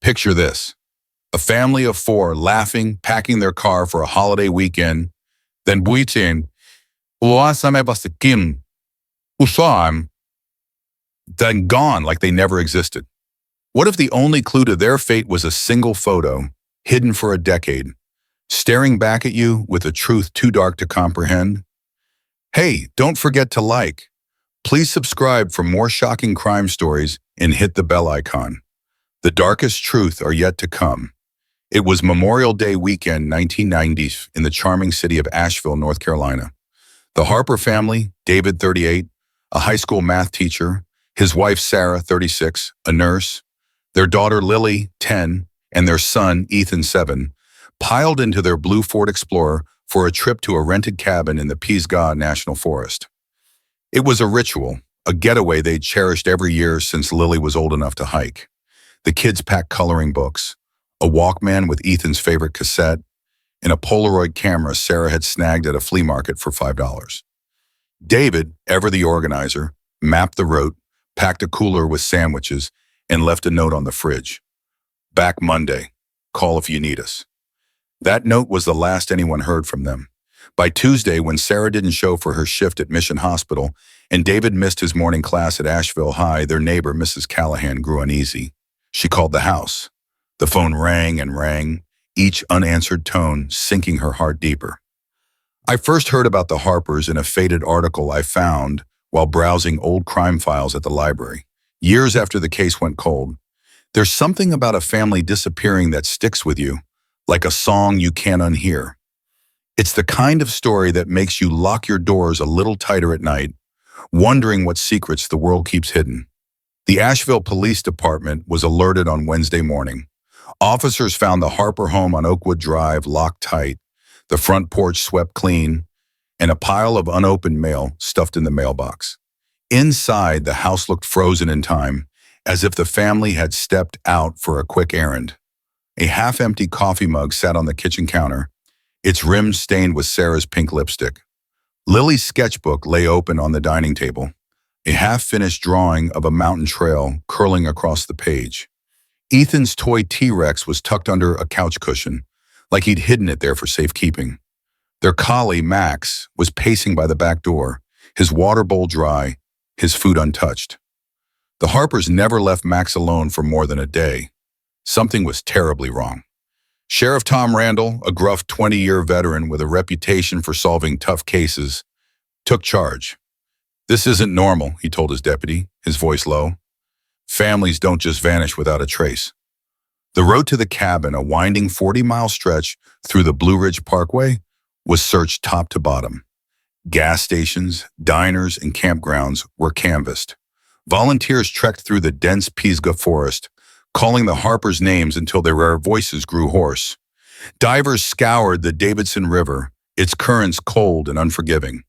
Picture this. A family of four laughing, packing their car for a holiday weekend, then buitin, usamebastikim, usam, then gone like they never existed. What if the only clue to their fate was a single photo, hidden for a decade, staring back at you with a truth too dark to comprehend? Hey, don't forget to like. Please subscribe for more shocking crime stories and hit the bell icon. The darkest truth are yet to come. It was Memorial Day weekend 1990 in the charming city of Asheville, North Carolina. The Harper family, David, 38, a high school math teacher, his wife, Sarah, 36, a nurse, their daughter, Lily, 10, and their son, Ethan, 7, piled into their blue Ford Explorer for a trip to a rented cabin in the Pisgah National Forest. It was a ritual, a getaway they'd cherished every year since Lily was old enough to hike. The kids packed coloring books, a Walkman with Ethan's favorite cassette, and a Polaroid camera Sarah had snagged at a flea market for $5. David, ever the organizer, mapped the route, packed a cooler with sandwiches, and left a note on the fridge. Back Monday. Call if you need us. That note was the last anyone heard from them. By Tuesday, when Sarah didn't show for her shift at Mission Hospital and David missed his morning class at Asheville High, their neighbor, Mrs. Callahan, grew uneasy. She called the house. The phone rang and rang, each unanswered tone sinking her heart deeper. I first heard about the Harpers in a faded article I found while browsing old crime files at the library, years after the case went cold. There's something about a family disappearing that sticks with you, like a song you can't unhear. It's the kind of story that makes you lock your doors a little tighter at night, wondering what secrets the world keeps hidden. The Asheville Police Department was alerted on Wednesday morning. Officers found the Harper home on Oakwood Drive locked tight, the front porch swept clean, and a pile of unopened mail stuffed in the mailbox. Inside, the house looked frozen in time, as if the family had stepped out for a quick errand. A half-empty coffee mug sat on the kitchen counter, its rim stained with Sarah's pink lipstick. Lily's sketchbook lay open on the dining table, a half-finished drawing of a mountain trail curling across the page. Ethan's toy T-Rex was tucked under a couch cushion, like he'd hidden it there for safekeeping. Their collie, Max, was pacing by the back door, his water bowl dry, his food untouched. The Harpers never left Max alone for more than a day. Something was terribly wrong. Sheriff Tom Randall, a gruff 20-year veteran with a reputation for solving tough cases, took charge. "This isn't normal," he told his deputy, his voice low. "Families don't just vanish without a trace." The road to the cabin, a winding 40-mile stretch through the Blue Ridge Parkway, was searched top to bottom. Gas stations, diners, and campgrounds were canvassed. Volunteers trekked through the dense Pisgah forest, calling the Harpers' names until their voices grew hoarse. Divers scoured the Davidson River, its currents cold and unforgiving.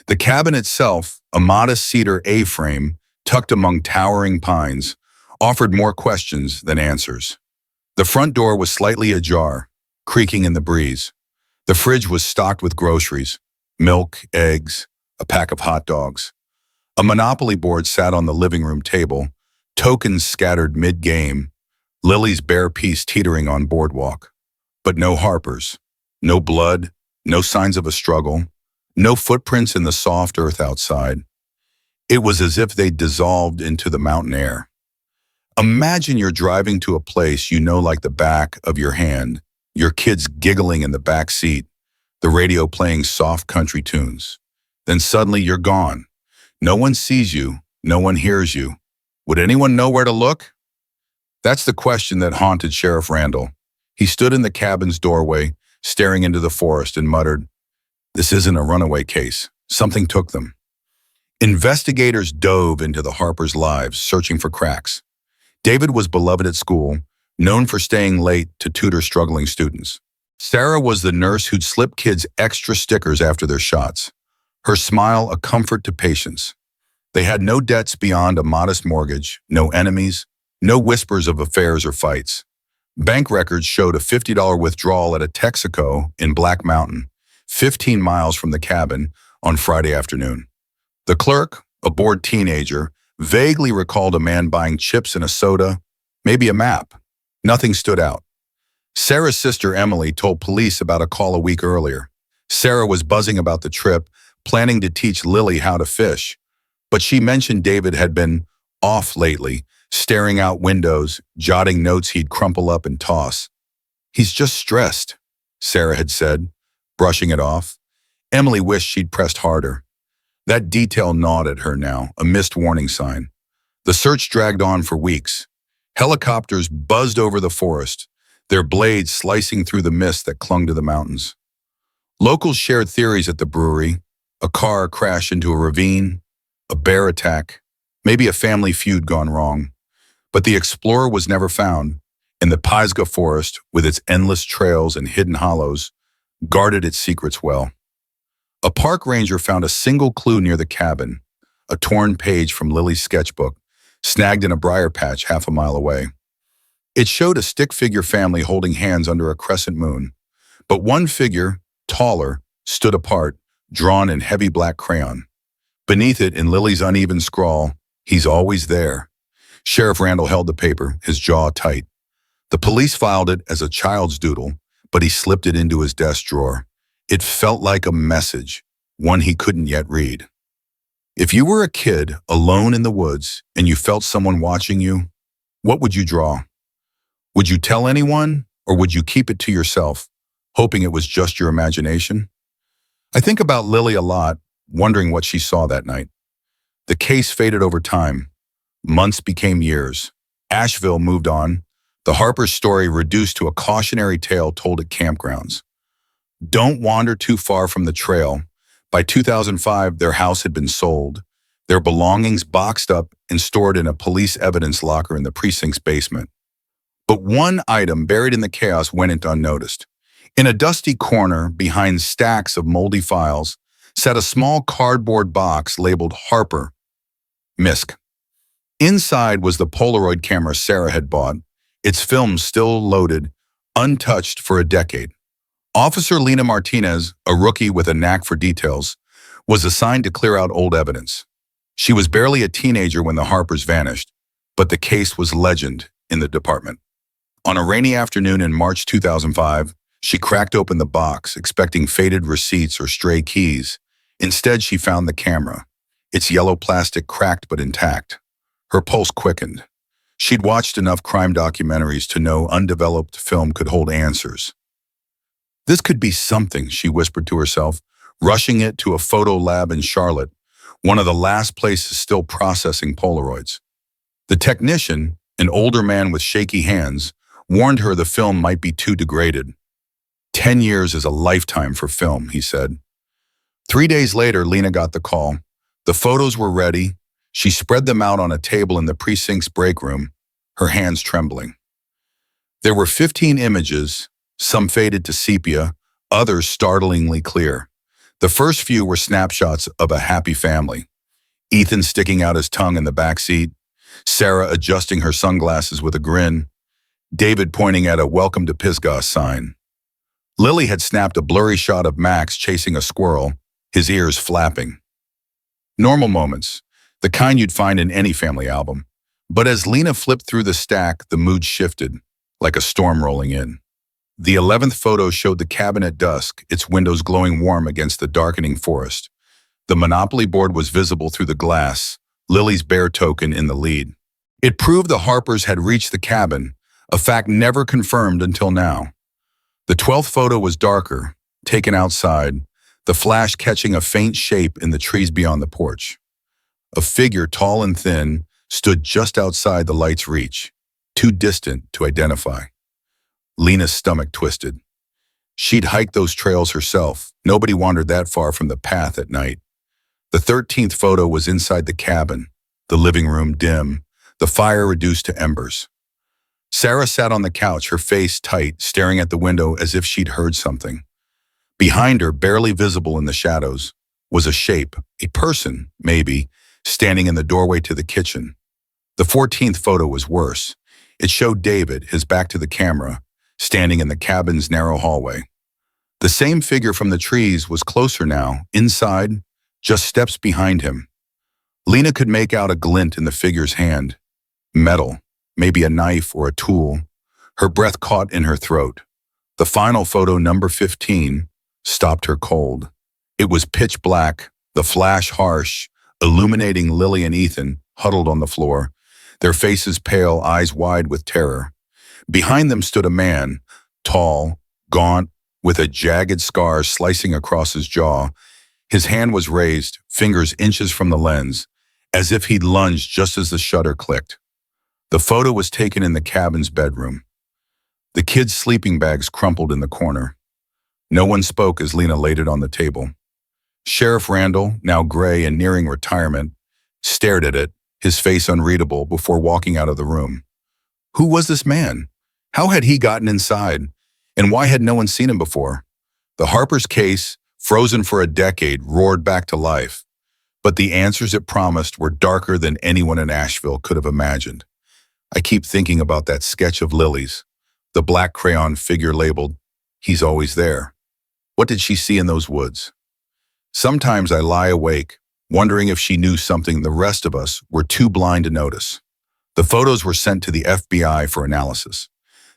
The cabin itself, a modest cedar A-frame tucked among towering pines, offered more questions than answers. The front door was slightly ajar, creaking in the breeze. The fridge was stocked with groceries, milk, eggs, a pack of hot dogs. A Monopoly board sat on the living room table, tokens scattered mid-game, Lily's bare piece teetering on boardwalk. But no Harpers, no blood, no signs of a struggle, no footprints in the soft earth outside. It was as if they'd dissolved into the mountain air. Imagine you're driving to a place you know like the back of your hand, your kids giggling in the back seat, the radio playing soft country tunes. Then suddenly you're gone. No one sees you, no one hears you. Would anyone know where to look? That's the question that haunted Sheriff Randall. He stood in the cabin's doorway, staring into the forest, and muttered, "This isn't a runaway case. Something took them." Investigators dove into the Harpers' lives, searching for cracks. David was beloved at school, known for staying late to tutor struggling students. Sarah was the nurse who'd slip kids extra stickers after their shots, her smile a comfort to patients. They had no debts beyond a modest mortgage, no enemies, no whispers of affairs or fights. Bank records showed a $50 withdrawal at a Texaco in Black Mountain, 15 miles from the cabin, on Friday afternoon. The clerk, a bored teenager, vaguely recalled a man buying chips and a soda, maybe a map. Nothing stood out. Sarah's sister Emily told police about a call a week earlier. Sarah was buzzing about the trip, planning to teach Lily how to fish. But she mentioned David had been off lately, staring out windows, jotting notes he'd crumple up and toss. "He's just stressed," Sarah had said, brushing it off. Emily wished she'd pressed harder. That detail gnawed at her now, a missed warning sign. The search dragged on for weeks. Helicopters buzzed over the forest, their blades slicing through the mist that clung to the mountains. Locals shared theories at the brewery: a car crash into a ravine, a bear attack, maybe a family feud gone wrong. But the explorer was never found, and the Pisgah Forest, with its endless trails and hidden hollows, guarded its secrets well. A park ranger found a single clue near the cabin, a torn page from Lily's sketchbook, snagged in a briar patch half a mile away. It showed a stick-figure family holding hands under a crescent moon, but one figure, taller, stood apart, drawn in heavy black crayon. Beneath it, in Lily's uneven scrawl, "He's always there." Sheriff Randall held the paper, his jaw tight. The police filed it as a child's doodle, but he slipped it into his desk drawer. It felt like a message, one he couldn't yet read. If you were a kid, alone in the woods, and you felt someone watching you, what would you draw? Would you tell anyone, or would you keep it to yourself, hoping it was just your imagination? I think about Lily a lot, wondering what she saw that night. The case faded over time. Months became years. Asheville moved on. The Harper's story reduced to a cautionary tale told at campgrounds. Don't wander too far from the trail. By 2005, their house had been sold, their belongings boxed up and stored in a police evidence locker in the precinct's basement. But one item buried in the chaos went unnoticed. In a dusty corner behind stacks of moldy files sat a small cardboard box labeled Harper, Misk. Inside was the Polaroid camera Sarah had bought, its film still loaded, untouched for a decade. Officer Lena Martinez, a rookie with a knack for details, was assigned to clear out old evidence. She was barely a teenager when the Harpers vanished, but the case was legend in the department. On a rainy afternoon in March 2005, she cracked open the box, expecting faded receipts or stray keys. Instead, she found the camera, its yellow plastic cracked but intact. Her pulse quickened. She'd watched enough crime documentaries to know undeveloped film could hold answers. This could be something, she whispered to herself, rushing it to a photo lab in Charlotte, one of the last places still processing Polaroids. The technician, an older man with shaky hands, warned her the film might be too degraded. 10 years is a lifetime for film, he said. 3 days later, Lena got the call. The photos were ready. She spread them out on a table in the precinct's break room, her hands trembling. There were 15 images, some faded to sepia, others startlingly clear. The first few were snapshots of a happy family. Ethan sticking out his tongue in the back seat, Sarah adjusting her sunglasses with a grin, David pointing at a "Welcome to Pisgah" sign. Lily had snapped a blurry shot of Max chasing a squirrel, his ears flapping. Normal moments, the kind you'd find in any family album. But as Lena flipped through the stack, the mood shifted, like a storm rolling in. The 11th photo showed the cabin at dusk, its windows glowing warm against the darkening forest. The Monopoly board was visible through the glass, Lily's bear token in the lead. It proved the Harpers had reached the cabin, a fact never confirmed until now. The 12th photo was darker, taken outside, the flash catching a faint shape in the trees beyond the porch. A figure tall and thin stood just outside the light's reach, too distant to identify. Lena's stomach twisted. She'd hiked those trails herself. Nobody wandered that far from the path at night. The 13th photo was inside the cabin, the living room dim, the fire reduced to embers. Sarah sat on the couch, her face tight, staring at the window as if she'd heard something. Behind her, barely visible in the shadows, was a shape, a person, maybe, standing in the doorway to the kitchen. The 14th photo was worse. It showed David, his back to the camera, standing in the cabin's narrow hallway. The same figure from the trees was closer now, inside, just steps behind him. Lena could make out a glint in the figure's hand. Metal, maybe a knife or a tool. Her breath caught in her throat. The final photo, number 15, stopped her cold. It was pitch black, the flash harsh, illuminating Lily and Ethan huddled on the floor, their faces pale, eyes wide with terror. Behind them stood a man, tall, gaunt, with a jagged scar slicing across his jaw. His hand was raised, fingers inches from the lens, as if he'd lunged just as the shutter clicked. The photo was taken in the cabin's bedroom. The kids' sleeping bags crumpled in the corner. No one spoke as Lena laid it on the table. Sheriff Randall, now gray and nearing retirement, stared at it, his face unreadable, before walking out of the room. Who was this man? How had he gotten inside? And why had no one seen him before? The Harper's case, frozen for a decade, roared back to life. But the answers it promised were darker than anyone in Asheville could have imagined. I keep thinking about that sketch of Lily's, the black crayon figure labeled, "He's always there." What did she see in those woods? Sometimes I lie awake, wondering if she knew something the rest of us were too blind to notice. The photos were sent to the FBI for analysis.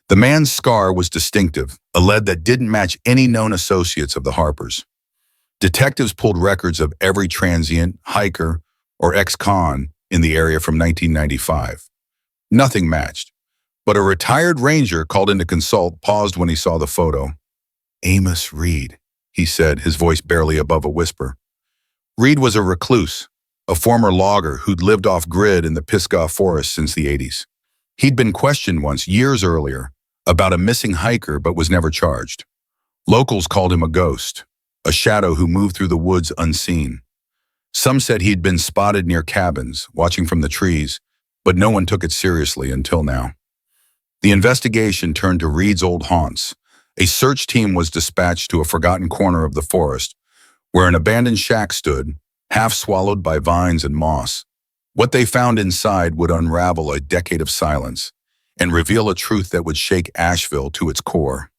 The man's scar was distinctive, a lead that didn't match any known associates of the Harpers. Detectives pulled records of every transient, hiker, or ex-con in the area from 1995. Nothing matched, but a retired ranger called in to consult paused when he saw the photo. "Amos Reed," he said, his voice barely above a whisper. Reed was a recluse, a former logger who'd lived off-grid in the Pisgah Forest since the 80s. He'd been questioned once, years earlier, about a missing hiker but was never charged. Locals called him a ghost, a shadow who moved through the woods unseen. Some said he'd been spotted near cabins, watching from the trees, but no one took it seriously until now. The investigation turned to Reed's old haunts. A search team was dispatched to a forgotten corner of the forest, where an abandoned shack stood, half swallowed by vines and moss. What they found inside would unravel a decade of silence and reveal a truth that would shake Asheville to its core.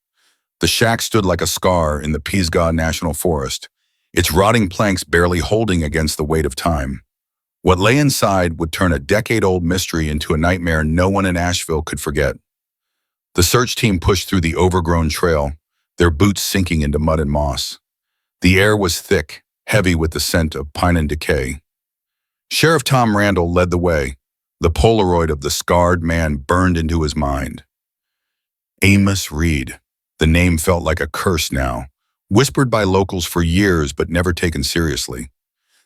The shack stood like a scar in the Pisgah National Forest, its rotting planks barely holding against the weight of time. What lay inside would turn a decade-old mystery into a nightmare no one in Asheville could forget. The search team pushed through the overgrown trail, their boots sinking into mud and moss. The air was thick, heavy with the scent of pine and decay. Sheriff Tom Randall led the way. The Polaroid of the scarred man burned into his mind. Amos Reed. The name felt like a curse now, whispered by locals for years but never taken seriously.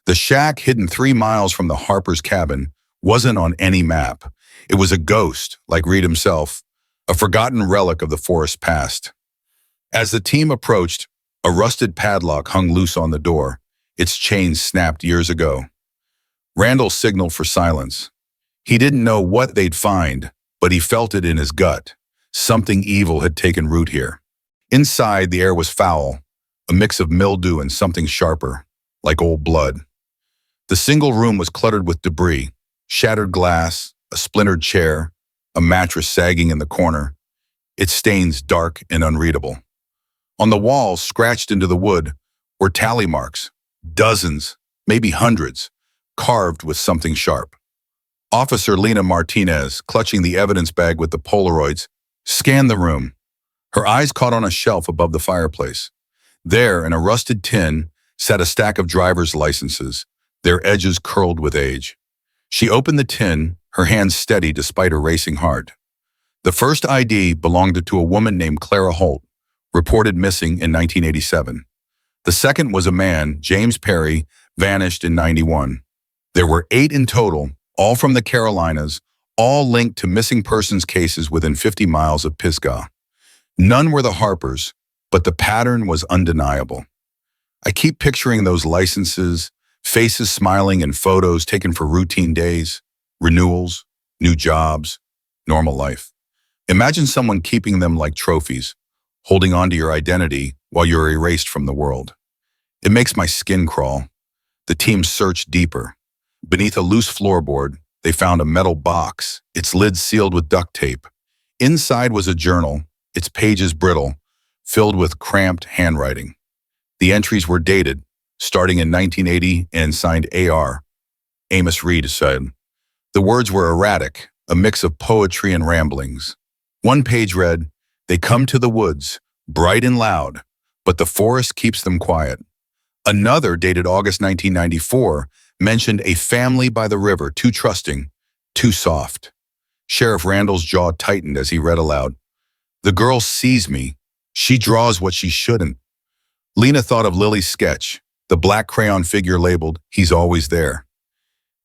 The shack, hidden 3 miles from the Harper's cabin, wasn't on any map. It was a ghost, like Reed himself, a forgotten relic of the forest's past. As the team approached, a rusted padlock hung loose on the door, its chain snapped years ago. Randall signaled for silence. He didn't know what they'd find, but he felt it in his gut. Something evil had taken root here. Inside, the air was foul, a mix of mildew and something sharper, like old blood. The single room was cluttered with debris, shattered glass, a splintered chair, a mattress sagging in the corner, its stains dark and unreadable. On the walls, scratched into the wood, were tally marks, dozens, maybe hundreds, carved with something sharp. Officer Lena Martinez, clutching the evidence bag with the Polaroids, scanned the room. Her eyes caught on a shelf above the fireplace. There, in a rusted tin, sat a stack of driver's licenses, their edges curled with age. She opened the tin, her hands steady despite her racing heart. The first ID belonged to a woman named Clara Holt, reported missing in 1987. The second was a man, James Perry, vanished in 91. There were 8 in total, all from the Carolinas, all linked to missing persons cases within 50 miles of Pisgah. None were the Harpers, but the pattern was undeniable. I keep picturing those licenses, faces smiling in photos taken for routine days, renewals, new jobs, normal life. Imagine someone keeping them like trophies, holding on to your identity while you're erased from the world. It makes my skin crawl. The team searched deeper. Beneath a loose floorboard, they found a metal box, its lid sealed with duct tape. Inside was a journal, its pages brittle, filled with cramped handwriting. The entries were dated, starting in 1980 and signed AR. Amos Reed said. The words were erratic, a mix of poetry and ramblings. One page read, "They come to the woods, bright and loud, but the forest keeps them quiet." Another, dated August 1994, mentioned a family by the river, too trusting, too soft. Sheriff Randall's jaw tightened as he read aloud, "The girl sees me. She draws what she shouldn't." Lena thought of Lily's sketch, the black crayon figure labeled, "He's always there."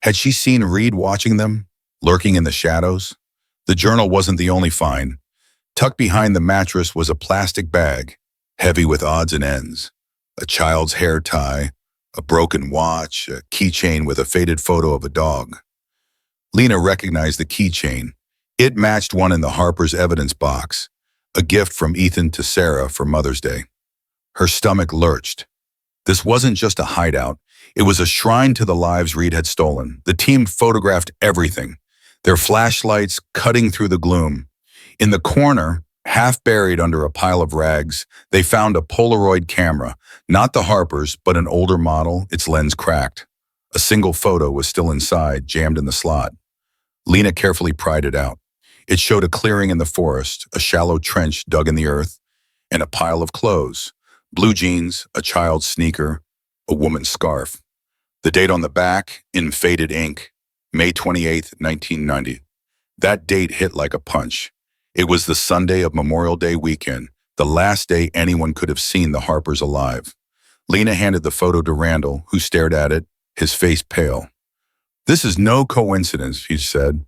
Had she seen Reed watching them, lurking in the shadows? The journal wasn't the only find. Tucked behind the mattress was a plastic bag, heavy with odds and ends. A child's hair tie, a broken watch, a keychain with a faded photo of a dog. Lena recognized the keychain. It matched one in the Harper's evidence box, a gift from Ethan to Sarah for Mother's Day. Her stomach lurched. This wasn't just a hideout. It was a shrine to the lives Reed had stolen. The team photographed everything, their flashlights cutting through the gloom. In the corner, half buried under a pile of rags, they found a Polaroid camera, not the Harper's, but an older model, its lens cracked. A single photo was still inside, jammed in the slot. Lena carefully pried it out. It showed a clearing in the forest, a shallow trench dug in the earth, and a pile of clothes. Blue jeans, a child's sneaker, a woman's scarf. The date on the back, in faded ink, May 28th, 1990. That date hit like a punch. It was the Sunday of Memorial Day weekend, the last day anyone could have seen the Harpers alive. Lena handed the photo to Randall, who stared at it, his face pale. "This is no coincidence," he said.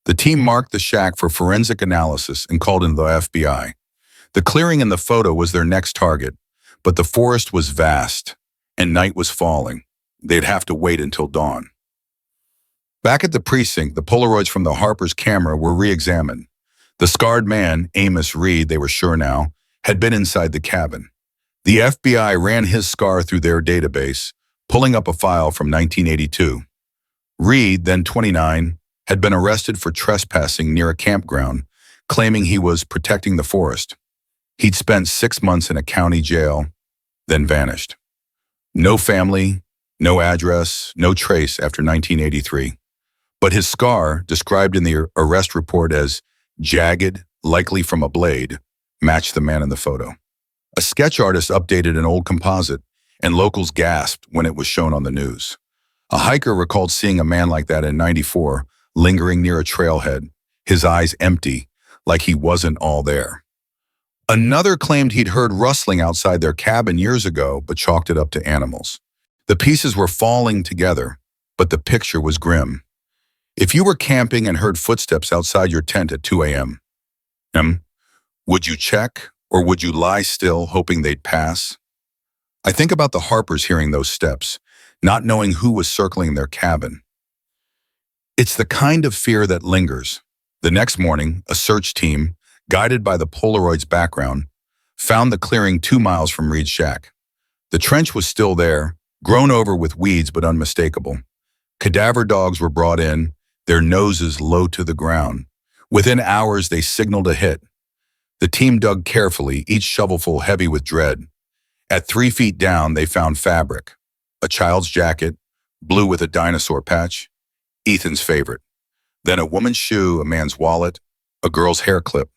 The team marked the shack for forensic analysis and called in the FBI. The clearing in the photo was their next target, but the forest was vast, and night was falling. They'd have to wait until dawn. Back at the precinct, the Polaroids from the Harper's camera were re-examined. The scarred man, Amos Reed, they were sure now, had been inside the cabin. The FBI ran his scar through their database, pulling up a file from 1982. Reed, then 29, had been arrested for trespassing near a campground, claiming he was protecting the forest. He'd spent 6 months in a county jail, then vanished. No family, no address, no trace after 1983. But his scar, described in the arrest report as jagged, likely from a blade, matched the man in the photo. A sketch artist updated an old composite, and locals gasped when it was shown on the news. A hiker recalled seeing a man like that in '94, lingering near a trailhead, his eyes empty, like he wasn't all there. Another claimed he'd heard rustling outside their cabin years ago, but chalked it up to animals. The pieces were falling together, but the picture was grim. If you were camping and heard footsteps outside your tent at 2 a.m., would you check, or would you lie still hoping they'd pass? I think about the Harpers hearing those steps, not knowing who was circling their cabin. It's the kind of fear that lingers. The next morning, a search team, guided by the Polaroid's background, found the clearing 2 miles from Reed's shack. The trench was still there, grown over with weeds but unmistakable. Cadaver dogs were brought in, their noses low to the ground. Within hours, they signaled a hit. The team dug carefully, each shovelful heavy with dread. At 3 feet down, they found fabric. A child's jacket, blue with a dinosaur patch, Ethan's favorite. Then a woman's shoe, a man's wallet, a girl's hair clip.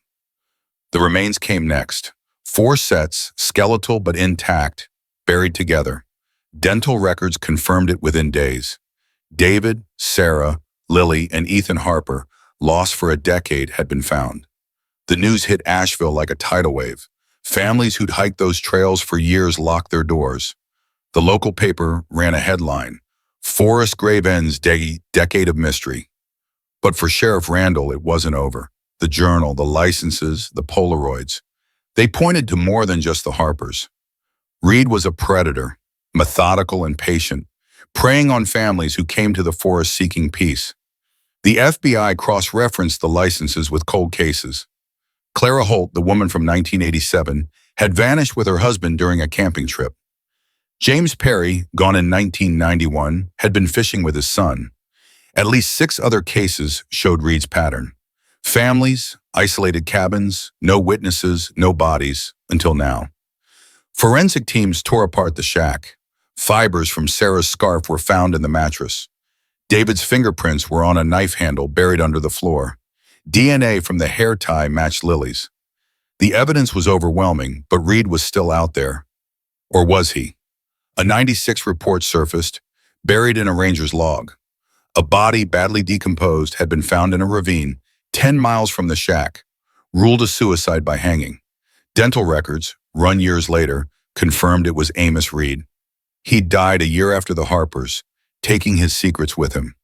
The remains came next. 4 sets, skeletal but intact, buried together. Dental records confirmed it within days. David, Sarah, Lily, and Ethan Harper, lost for a decade, had been found. The news hit Asheville like a tidal wave. Families who'd hiked those trails for years locked their doors. The local paper ran a headline, "Forest Grave Ends Decade of Mystery." But for Sheriff Randall, it wasn't over. The journal, the licenses, the Polaroids, they pointed to more than just the Harpers. Reed was a predator, methodical and patient, preying on families who came to the forest seeking peace. The FBI cross-referenced the licenses with cold cases. Clara Holt, the woman from 1987, had vanished with her husband during a camping trip. James Perry, gone in 1991, had been fishing with his son. At least 6 other cases showed Reed's pattern. Families, isolated cabins, no witnesses, no bodies, until now. Forensic teams tore apart the shack. Fibers from Sarah's scarf were found in the mattress. David's fingerprints were on a knife handle buried under the floor. DNA from the hair tie matched Lily's. The evidence was overwhelming, but Reed was still out there. Or was he? A 96 report surfaced, buried in a ranger's log. A body badly decomposed had been found in a ravine 10 miles from the shack, ruled a suicide by hanging. Dental records, run years later, confirmed it was Amos Reed. He died a year after the Harpers, taking his secrets with him.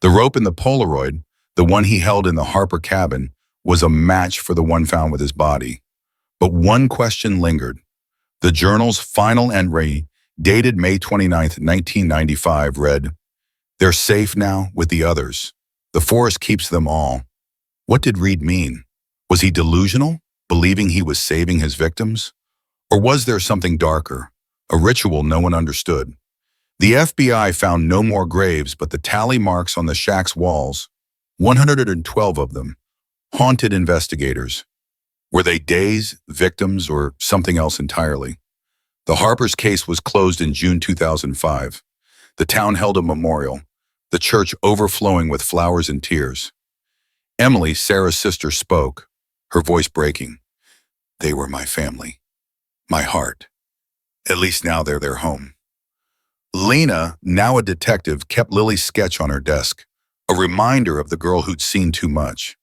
The rope in the Polaroid, the one he held in the Harper cabin, was a match for the one found with his body. But one question lingered. The journal's final entry, dated May 29, 1995, read, "They're safe now with the others. The forest keeps them all." What did Reed mean? Was he delusional, believing he was saving his victims? Or was there something darker, a ritual no one understood? The FBI found no more graves, but the tally marks on the shack's walls, 112 of them, haunted investigators. Were they days, victims, or something else entirely? The Harpers case was closed in June 2005. The town held a memorial, the church overflowing with flowers and tears. Emily, Sarah's sister, spoke, her voice breaking. "They were my family, my heart. At least now they're their home." Lena, now a detective, kept Lily's sketch on her desk, a reminder of the girl who'd seen too much.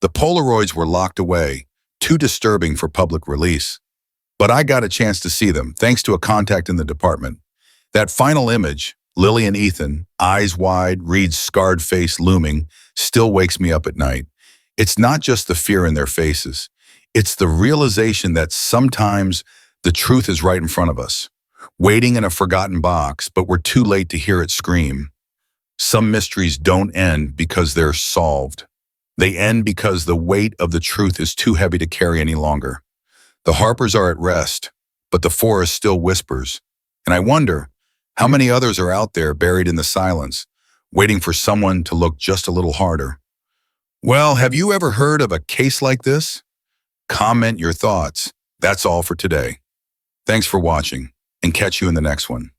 The Polaroids were locked away, too disturbing for public release. But I got a chance to see them, thanks to a contact in the department. That final image, Lily and Ethan, eyes wide, Reed's scarred face looming, still wakes me up at night. It's not just the fear in their faces. It's the realization that sometimes the truth is right in front of us, waiting in a forgotten box, but we're too late to hear it scream. Some mysteries don't end because they're solved. They end because the weight of the truth is too heavy to carry any longer. The Harpers are at rest, but the forest still whispers. And I wonder, how many others are out there buried in the silence, waiting for someone to look just a little harder? Well, have you ever heard of a case like this? Comment your thoughts. That's all for today. Thanks for watching, and catch you in the next one.